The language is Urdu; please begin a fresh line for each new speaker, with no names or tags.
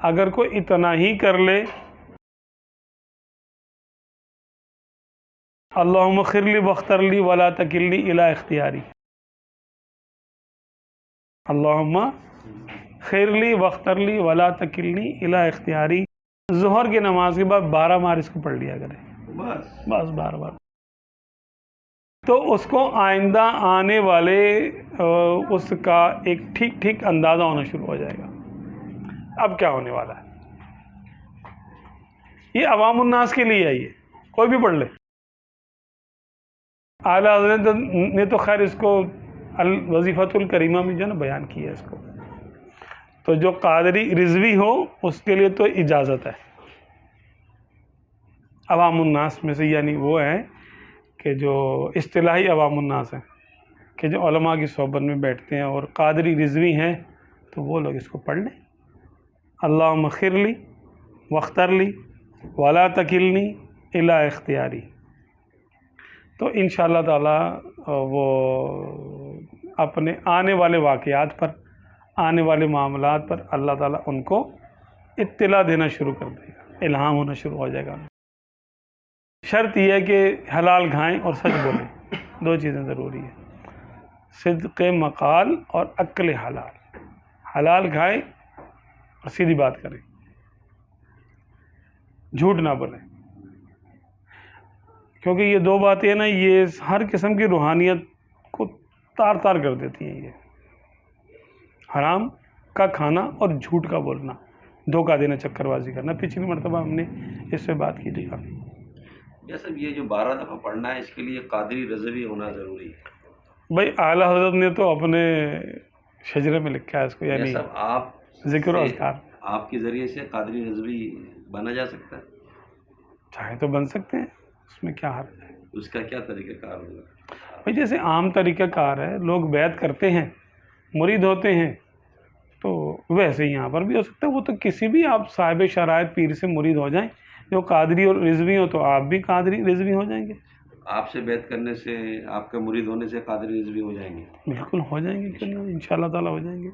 اگر کوئی اتنا ہی کر لے، اللہم اغفر لی واختر لی ولا تکلنی الی اختیاری، اللہم خیر لی واختر لی ولا تکلنی الی اختیاری، ظہر کی نماز کے بعد 12 بار اس کو پڑھ لیا کرے، بس 12 بار، تو اس کو آئندہ آنے والے اس کا ایک ٹھیک اندازہ ہونا شروع ہو جائے گا اب کیا ہونے والا ہے۔ یہ عوام الناس کے لیے ہے، یہ کوئی بھی پڑھ لے۔ اعلیٰ حضرت نے تو خیر اس کو الوظیفۃ الکریمہ میں جو ہے نا بیان کیا ہے اس کو، تو جو قادری رضوی ہو اس کے لیے تو اجازت ہے۔ عوام الناس میں سے یعنی وہ ہے کہ جو اصطلاحی عوام الناس ہیں، کہ جو علماء کی صحبت میں بیٹھتے ہیں اور قادری رضوی ہیں، تو وہ لوگ اس کو پڑھ لیں، اللہم اغفر لی واختر لی ولا تکلنی الی اختیاری، تو انشاءاللہ تعالی وہ اپنے آنے والے واقعات پر، آنے والے معاملات پر اللہ تعالیٰ ان کو اطلاع دینا شروع کر دے گا، الہام ہونا شروع ہو جائے گا۔ شرط یہ ہے کہ حلال کھائیں اور سچ بولیں، دو چیزیں ضروری ہیں، صدق مقال اور عقل حلال، حلال کھائیں اور سیدھی بات کریں، جھوٹ نہ بولیں، کیونکہ یہ دو باتیں ہیں نا، یہ ہر قسم کی روحانیت کو تار تار کر دیتی ہیں۔ یہ حرام کا کھانا اور جھوٹ کا بولنا، دھوکہ دینا، چکر بازی کرنا، پچھلی مرتبہ ہم نے اس پہ بات کی تھی کافی۔
جیسے یہ جو 12 دفعہ پڑھنا ہے، اس کے لیے قادری رضوی ہونا ضروری ہے؟
بھائی اعلیٰ حضرت نے تو اپنے شجرے میں لکھا ہے اس کو، یعنی
آپ
ذکر و اذکار،
آپ کے ذریعے سے قادری رضوی بنا جا سکتا ہے؟
چاہے تو بن سکتے ہیں، اس میں کیا حرج ہے؟
اس کا کیا طریقہ کار ہوگا؟
بھائی جیسے عام طریقہ کار ہے، لوگ بیعت کرتے ہیں، مرید ہوتے ہیں، تو ویسے ہی یہاں پر بھی ہو سکتا ہے۔ وہ تو کسی بھی آپ صاحب شرائط پیر سے مرید ہو جائیں، جو قادری اور رضوی ہو، تو آپ بھی قادری رضوی ہو جائیں گے۔
آپ سے بیعت کرنے سے، آپ کے مرید ہونے سے قادری رضوی ہو جائیں گے؟
بالکل ہو جائیں گے، کیوں نہیں، انشاءاللہ تعالیٰ ہو جائیں گے۔